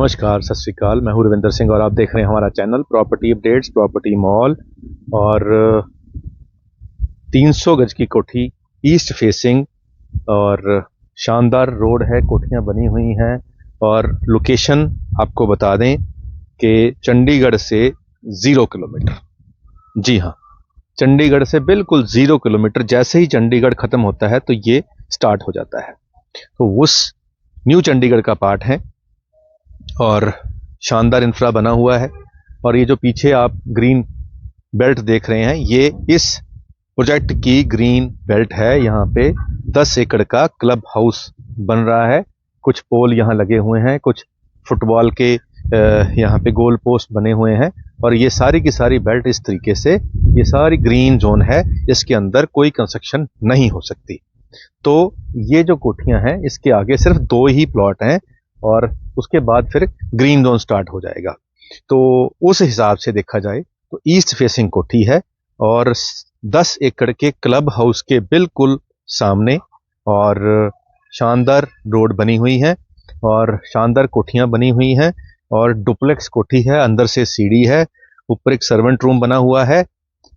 नमस्कार, सत श्री अकाल। मैं हूं रविंदर सिंह और आप देख रहे हैं हमारा channel property updates, property mall. और 300 गज की कोठी ईस्ट फेसिंग और शानदार रोड है, कोठियां बनी हुई हैं। और लोकेशन आपको बता दें कि चंडीगढ़ से 0 किलोमीटर। जी हाँ, चंडीगढ़ से बिल्कुल 0 किलोमीटर। जैसे ही चंडीगढ़ खत्म होता है तो ये स्टार्ट हो जाता है। तो उस न्यू चंडीगढ़ का पार्ट है और शानदार इंफ्रा बना हुआ है। और ये जो पीछे आप ग्रीन बेल्ट देख रहे हैं, ये इस प्रोजेक्ट की ग्रीन बेल्ट है। यहाँ पे 10 एकड़ का क्लब हाउस बन रहा है। कुछ पोल यहाँ लगे हुए हैं, कुछ फुटबॉल के यहाँ पे गोल पोस्ट बने हुए हैं। और ये सारी की सारी बेल्ट इस तरीके से, ये सारी ग्रीन जोन है, इसके अंदर कोई कंस्ट्रक्शन नहीं हो सकती। तो ये जो कोठियां हैं, इसके आगे सिर्फ 2 ही प्लॉट हैं और उसके बाद फिर ग्रीन जोन स्टार्ट हो जाएगा। तो उस हिसाब से देखा जाए तो ईस्ट फेसिंग कोठी है और 10 एकड़ के क्लब हाउस के बिल्कुल सामने, और शानदार रोड बनी हुई है और शानदार कोठियां बनी हुई हैं। और डुप्लेक्स कोठी है, अंदर से सीढ़ी है, ऊपर एक सर्वेंट रूम बना हुआ है।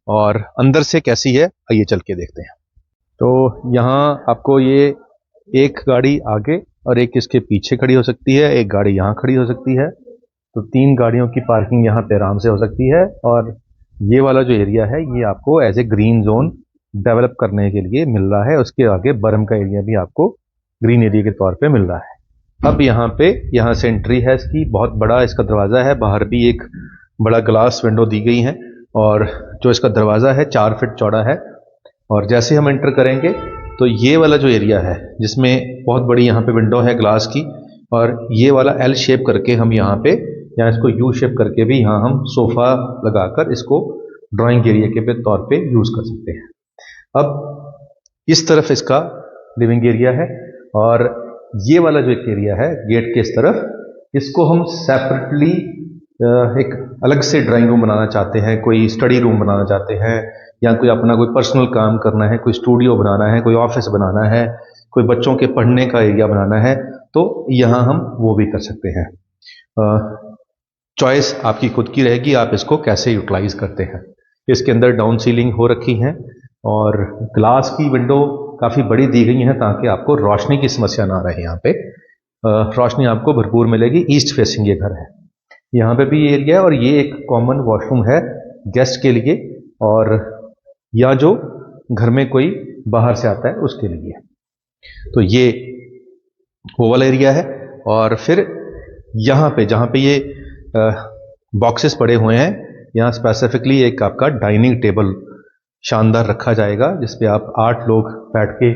और अंदर से कैसी है आइए चल के देखते हैं। तो यहाँ आपको ये एक गाड़ी आगे और एक इसके पीछे खड़ी हो सकती है, एक गाड़ी यहाँ खड़ी हो सकती है। तो 3 गाड़ियों की पार्किंग यहाँ पे आराम से हो सकती है। और ये वाला जो एरिया है, ये आपको as a green zone develop करने के लिए मिल रहा है। उसके आगे बर्म का एरिया भी आपको ग्रीन एरिया के तौर पे मिल रहा है। अब यहाँ से एंट्री है इसकी, बहुत बड़ा इसका दरवाज़ा है। बाहर भी एक बड़ा ग्लास विंडो दी गई है और जो इसका दरवाज़ा है 4 फीट चौड़ा है। और जैसे हम एंटर करेंगे तो ये वाला जो एरिया है, जिसमें बहुत बड़ी यहाँ पे विंडो है ग्लास की, और ये वाला एल शेप करके हम यहाँ पे, या इसको यू शेप करके भी यहाँ हम सोफा लगाकर इसको ड्राइंग एरिया के तौर पे यूज़ कर सकते हैं। अब इस तरफ इसका लिविंग एरिया है और ये वाला जो एक एरिया है गेट के इस तरफ, इसको हम सेपरेटली एक अलग से ड्राइंग रूम बनाना चाहते हैं, कोई स्टडी रूम बनाना चाहते हैं, या कोई अपना कोई पर्सनल काम करना है, कोई स्टूडियो बनाना है, कोई ऑफिस बनाना है, कोई बच्चों के पढ़ने का एरिया बनाना है, तो यहाँ हम वो भी कर सकते हैं। चॉइस आपकी खुद की रहेगी, आप इसको कैसे यूटिलाइज करते हैं। इसके अंदर डाउन सीलिंग हो रखी है और ग्लास की विंडो काफ़ी बड़ी दी गई है ताकि आपको रोशनी की समस्या ना रहे। यहाँ पे रोशनी आपको भरपूर मिलेगी। ईस्ट फेसिंग ये घर है, यहाँ पे भी ये एरिया है। और ये एक कॉमन वॉशरूम है गेस्ट के लिए, और या जो घर में कोई बाहर से आता है उसके लिए। तो ये वो वाला एरिया है। और फिर यहाँ पे जहाँ पे ये बॉक्सेस पड़े हुए हैं, यहाँ स्पेसिफिकली एक आपका डाइनिंग टेबल शानदार रखा जाएगा, जिसपे आप 8 लोग बैठ के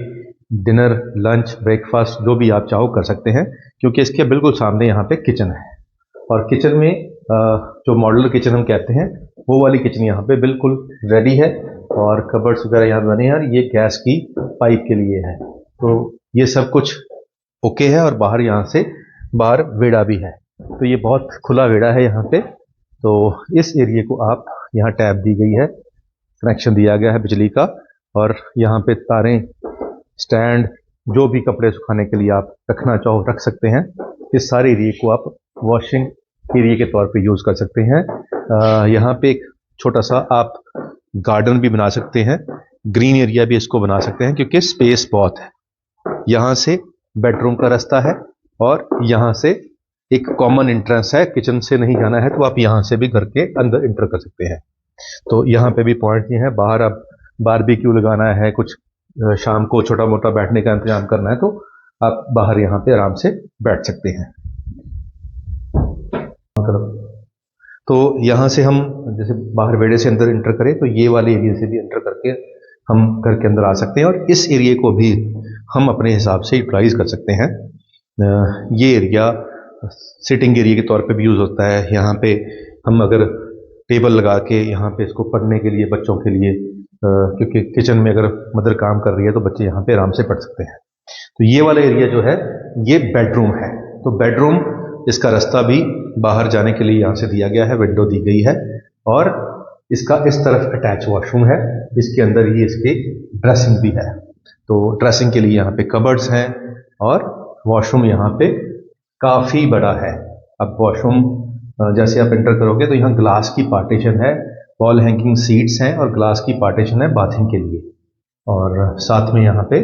डिनर, लंच, ब्रेकफास्ट जो भी आप चाहो कर सकते हैं, क्योंकि इसके बिल्कुल सामने यहाँ पे किचन है। और किचन में जो मॉड्यूलर किचन हम कहते हैं, वो वाली किचन यहाँ पे बिल्कुल रेडी है और कबर्ड्स वगैरह यहाँ बने हैं। और ये गैस की पाइप के लिए है। तो ये सब कुछ ओके है। और बाहर यहाँ से बाहर वेड़ा भी है, तो ये बहुत खुला वेड़ा है यहाँ पे। तो इस एरिया को आप, यहाँ टैब दी गई है, कनेक्शन दिया गया है बिजली का, और यहाँ पे तारें, स्टैंड, जो भी कपड़े सुखाने के लिए आप रखना चाहो रख सकते हैं। इस सारे एरिया को आप वॉशिंग एरिया के तौर पे यूज़ कर सकते हैं। यहाँ पे एक छोटा सा आप गार्डन भी बना सकते हैं, ग्रीन एरिया भी इसको बना सकते हैं, क्योंकि स्पेस बहुत है। यहाँ से बेडरूम का रास्ता है और यहाँ से एक कॉमन एंट्रेंस है। किचन से नहीं जाना है तो आप यहाँ से भी घर के अंदर एंटर कर सकते हैं। तो यहाँ पे भी पॉइंट ये है, बाहर आप बारबेक्यू लगाना है, कुछ शाम को छोटा मोटा बैठने का इंतजाम करना है, तो आप बाहर यहाँ पे आराम से बैठ सकते हैं। तो यहाँ से हम जैसे बाहर वेड़े से अंदर एंटर करें तो ये वाले एरिया से भी एंटर करके हम घर के अंदर आ सकते हैं। और इस एरिया को भी हम अपने हिसाब से यूटिलाइज कर सकते हैं। ये एरिया सिटिंग एरिया के तौर पे भी यूज़ होता है। यहाँ पे हम अगर टेबल लगा के यहाँ पे इसको पढ़ने के लिए, बच्चों के लिए, क्योंकि किचन में अगर मदर काम कर रही है तो बच्चे यहाँ पे आराम से पढ़ सकते हैं। तो ये वाला एरिया जो है ये बेडरूम है। तो बेडरूम, इसका रास्ता भी बाहर जाने के लिए यहाँ से दिया गया है, विंडो दी गई है। और इसका इस तरफ अटैच वॉशरूम है, इसके अंदर ही इसकी ड्रेसिंग भी है। तो ड्रेसिंग के लिए यहाँ पे कबर्ड्स हैं और वॉशरूम यहाँ पे काफ़ी बड़ा है। अब वॉशरूम जैसे आप एंटर करोगे तो यहाँ ग्लास की पार्टीशन है, वॉल हैंगिंग सीट्स हैं और ग्लास की पार्टीशन है बाथिंग के लिए। और साथ में यहाँ पे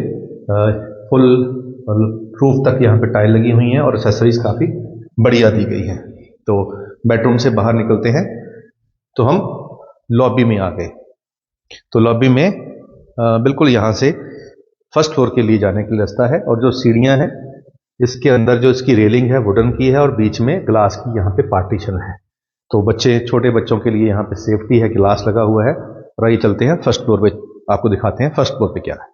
फुल रूफ तक यहाँ पे टाइल लगी हुई हैं और एक्सेसरीज काफ़ी बढ़िया दी गई हैं। तो बेडरूम से बाहर निकलते हैं तो हम लॉबी में आ गए। तो लॉबी में बिल्कुल यहाँ से फर्स्ट फ्लोर के लिए जाने के लिए रास्ता है और जो सीढ़ियाँ हैं इसके अंदर जो इसकी रेलिंग है वुडन की है और बीच में ग्लास की यहाँ पे पार्टीशन है। तो छोटे बच्चों के लिए यहाँ पे सेफ्टी है, ग्लास लगा हुआ है। और आइए चलते हैं फर्स्ट फ्लोर पे, आपको दिखाते हैं फर्स्ट फ्लोर पे क्या है।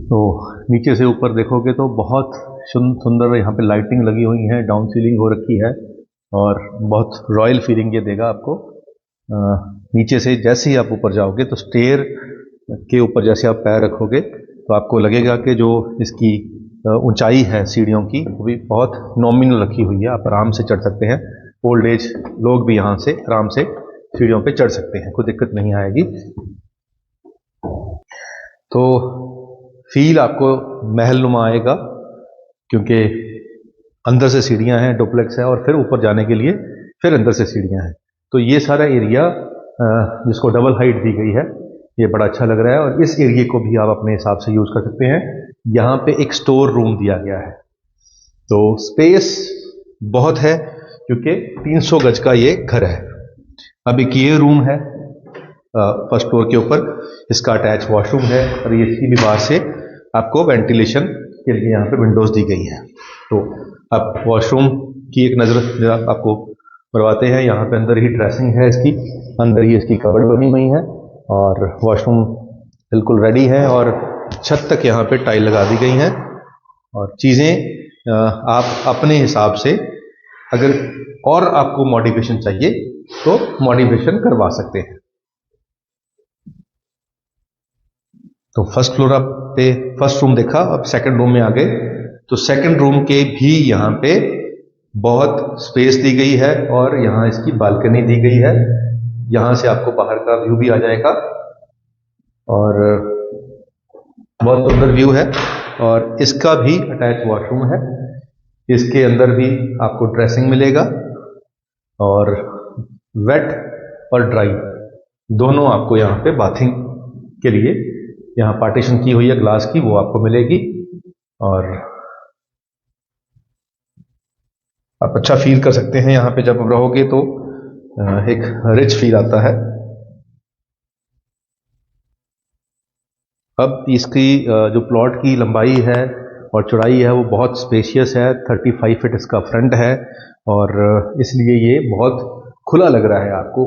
तो नीचे से ऊपर देखोगे तो बहुत सुंदर यहाँ पे लाइटिंग लगी हुई है, डाउन सीलिंग हो रखी है और बहुत रॉयल फीलिंग ये देगा आपको। नीचे से जैसे ही आप ऊपर जाओगे तो स्टेयर के ऊपर जैसे आप पैर रखोगे तो आपको लगेगा कि जो इसकी ऊंचाई है सीढ़ियों की वो भी बहुत नॉमिनल रखी हुई है। आप आराम से चढ़ सकते हैं, ओल्ड एज लोग भी यहाँ से आराम से सीढ़ियों पे चढ़ सकते हैं, कोई दिक्कत नहीं आएगी। तो फील आपको महलनुमा आएगा क्योंकि अंदर से सीढ़ियाँ हैं, डुप्लेक्स है और फिर ऊपर जाने के लिए फिर अंदर से सीढ़ियाँ हैं। तो ये सारा एरिया जिसको डबल हाइट दी गई है ये बड़ा अच्छा लग रहा है और इस एरिया को भी आप अपने हिसाब से यूज़ कर सकते हैं। यहाँ पे एक स्टोर रूम दिया गया है तो स्पेस बहुत है क्योंकि 300 गज का ये घर है। अब एक ये रूम है फर्स्ट फ्लोर के ऊपर, इसका अटैच वॉशरूम है और ये इसकी भी बाहर से आपको वेंटिलेशन के लिए यहाँ पे विंडोज दी गई हैं। तो अब वॉशरूम की एक नज़र आपको करवाते हैं। यहाँ पे अंदर ही ड्रेसिंग है इसकी, अंदर ही इसकी कबर्ड बनी हुई है और वॉशरूम बिल्कुल रेडी है और छत तक यहाँ पे टाइल लगा दी गई हैं और चीज़ें आप अपने हिसाब से अगर और आपको मॉडिफिकेशन चाहिए तो मॉडिफिकेशन करवा सकते हैं। तो फर्स्ट फ्लोर पे फर्स्ट रूम देखा, अब सेकंड रूम में आ गए तो सेकंड रूम के भी यहाँ पे बहुत स्पेस दी गई है और यहाँ इसकी बालकनी दी गई है। यहाँ से आपको बाहर का व्यू भी आ जाएगा और बहुत सुंदर व्यू है और इसका भी अटैच वॉशरूम है। इसके अंदर भी आपको ड्रेसिंग मिलेगा और वेट और ड्राई दोनों आपको यहाँ पे बाथिंग के लिए यहाँ पार्टीशन की हुई है ग्लास की, वो आपको मिलेगी और आप अच्छा फील कर सकते हैं यहाँ पे जब रहोगे तो एक रिच फील आता है। अब इसकी जो प्लॉट की लंबाई है और चौड़ाई है वो बहुत स्पेशियस है, 35 फीट इसका फ्रंट है और इसलिए ये बहुत खुला लग रहा है आपको।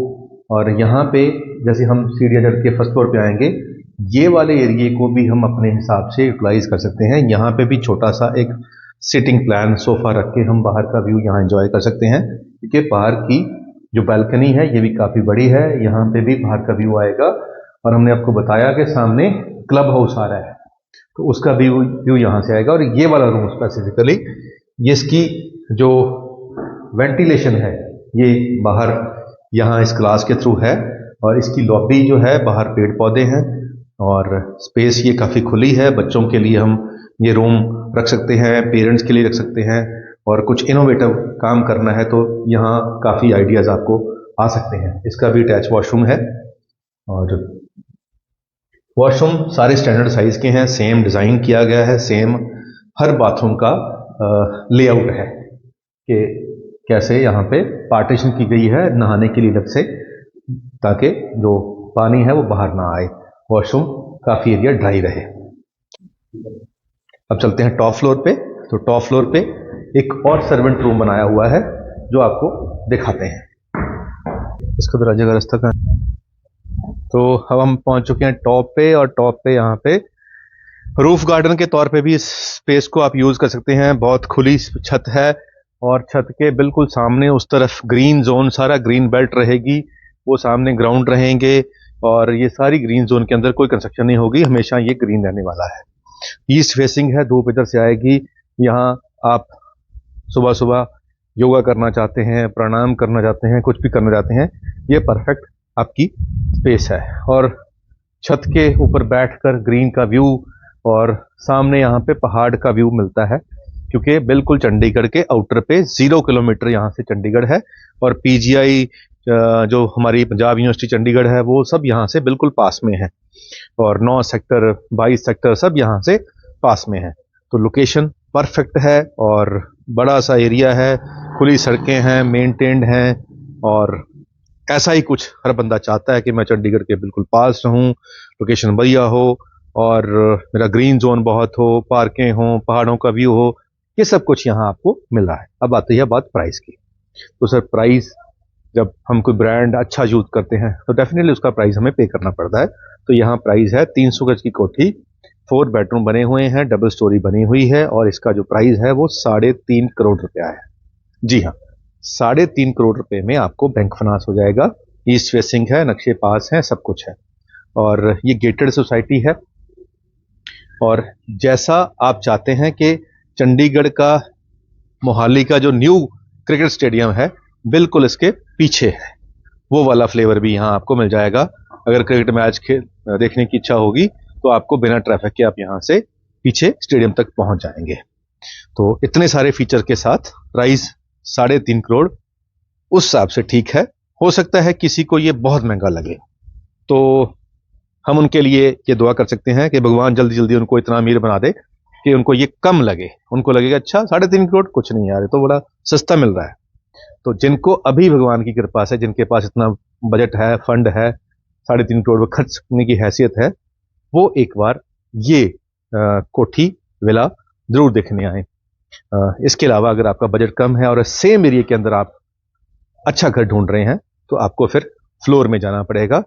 और यहाँ पे जैसे हम सीढ़ियाँ चढ़ के फर्स्ट फ्लोर पे आएंगे, ये वाले एरिए को भी हम अपने हिसाब से यूटिलाइज कर सकते हैं। यहाँ पे भी छोटा सा एक सिटिंग प्लान सोफा रख के हम बाहर का व्यू यहाँ एंजॉय कर सकते हैं क्योंकि बाहर की जो बालकनी है ये भी काफ़ी बड़ी है, यहाँ पे भी बाहर का व्यू आएगा। और हमने आपको बताया कि सामने क्लब हाउस आ रहा है तो उसका व्यू यहाँ से आएगा। और ये वाला रूम स्पेसिफिकली ये इसकी जो वेंटिलेशन है ये बाहर यहाँ इस ग्लास के थ्रू है और इसकी लॉबी जो है बाहर पेड़ पौधे हैं और स्पेस ये काफ़ी खुली है। बच्चों के लिए हम ये रूम रख सकते हैं, पेरेंट्स के लिए रख सकते हैं और कुछ इनोवेटिव काम करना है तो यहाँ काफ़ी आइडियाज़ आपको आ सकते हैं। इसका भी अटैच वॉशरूम है और वॉशरूम सारे स्टैंडर्ड साइज़ के हैं, सेम डिज़ाइन किया गया है, सेम हर बाथरूम का लेआउट है कि कैसे यहाँ पे पार्टीशन की गई है नहाने के लिए अलग से ताकि जो पानी है वो बाहर ना आए, वॉशरूम काफ़ी एरिया ड्राई रहे। अब चलते हैं टॉप फ्लोर पे। तो टॉप फ्लोर पे एक और सर्वेंट रूम बनाया हुआ है जो आपको दिखाते हैं। इसका दरवाजे का रास्ता कहाँ है? तो अब हम पहुंच चुके हैं टॉप पे और टॉप पे यहाँ पे रूफ गार्डन के तौर पे भी इस स्पेस को आप यूज़ कर सकते हैं। बहुत खुली छत है और छत के बिल्कुल सामने उस तरफ ग्रीन जोन, सारा ग्रीन बेल्ट रहेगी, वो सामने ग्राउंड रहेंगे और ये सारी ग्रीन जोन के अंदर कोई कंस्ट्रक्शन नहीं होगी, हमेशा ये ग्रीन रहने वाला है। ईस्ट फेसिंग है, धूप इधर से आएगी। यहाँ आप सुबह सुबह योगा करना चाहते हैं, प्राणायाम करना चाहते हैं, कुछ भी करना चाहते हैं, ये परफेक्ट आपकी स्पेस है। और छत के ऊपर बैठकर ग्रीन का व्यू और सामने यहाँ पे पहाड़ का व्यू मिलता है, क्योंकि बिल्कुल चंडीगढ़ के आउटर पे 0 किलोमीटर यहाँ से चंडीगढ़ है। और पीजीआई जो हमारी पंजाब यूनिवर्सिटी चंडीगढ़ है वो सब यहाँ से बिल्कुल पास में है, और 9 सेक्टर 22 सेक्टर सब यहाँ से पास में है। तो लोकेशन परफेक्ट है और बड़ा सा एरिया है, खुली सड़कें हैं, मेंटेन्ड हैं, और ऐसा ही कुछ हर बंदा चाहता है कि मैं चंडीगढ़ के बिल्कुल पास रहूं, लोकेशन बढ़िया हो और मेरा ग्रीन जोन बहुत हो, पार्कें हो, पहाड़ों का व्यू हो, ये सब कुछ यहाँ आपको मिल रहा है। अब आती है बात प्राइस की। तो सर प्राइस, जब हम कोई ब्रांड अच्छा यूज करते हैं तो डेफिनेटली उसका प्राइस हमें पे करना पड़ता है। तो यहाँ प्राइस है 300 गज की कोठी, 4 बेडरूम बने हुए हैं, डबल स्टोरी बनी हुई है, और इसका जो प्राइस है वो 3.5 करोड़ रुपया है। जी हाँ, 3.5 करोड़ रुपए में आपको बैंक फाइनेंस हो जाएगा। ईस्ट फेसिंग है, नक्शे पास हैं, सब कुछ है, और ये गेटेड सोसाइटी है। और जैसा आप चाहते हैं कि चंडीगढ़ का मोहाली का जो न्यू क्रिकेट स्टेडियम है बिल्कुल इसके पीछे है, वो वाला फ्लेवर भी यहाँ आपको मिल जाएगा। अगर क्रिकेट मैच देखने की इच्छा होगी तो आपको बिना ट्रैफिक के आप यहाँ से पीछे स्टेडियम तक पहुंच जाएंगे। तो इतने सारे फीचर के साथ प्राइस 3.5 करोड़ उस हिसाब से ठीक है। हो सकता है किसी को ये बहुत महंगा लगे, तो हम उनके लिए ये दुआ कर सकते हैं कि भगवान जल्दी जल्दी उनको इतना अमीर बना दे कि उनको ये कम लगे, उनको लगेगा अच्छा 3.5 करोड़ कुछ नहीं यार, ये तो बड़ा सस्ता मिल रहा है। तो जिनको अभी भगवान की कृपा से, जिनके पास इतना बजट है, फंड है, 3.5 करोड़ में खर्च करने की हैसियत है, वो एक बार ये कोठी विला जरूर देखने आए। इसके अलावा अगर आपका बजट कम है और सेम एरिया के अंदर आप अच्छा घर ढूंढ रहे हैं तो आपको फिर फ्लोर में जाना पड़ेगा।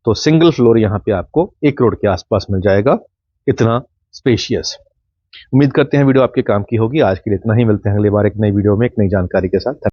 तो सिंगल फ्लोर यहाँ पे आपको 1 करोड़ के आसपास मिल जाएगा, इतना स्पेशियस। उम्मीद करते हैं वीडियो आपके काम की होगी। आज के लिए इतना ही, मिलते हैं अगली बार एक नई वीडियो में एक नई जानकारी के साथ।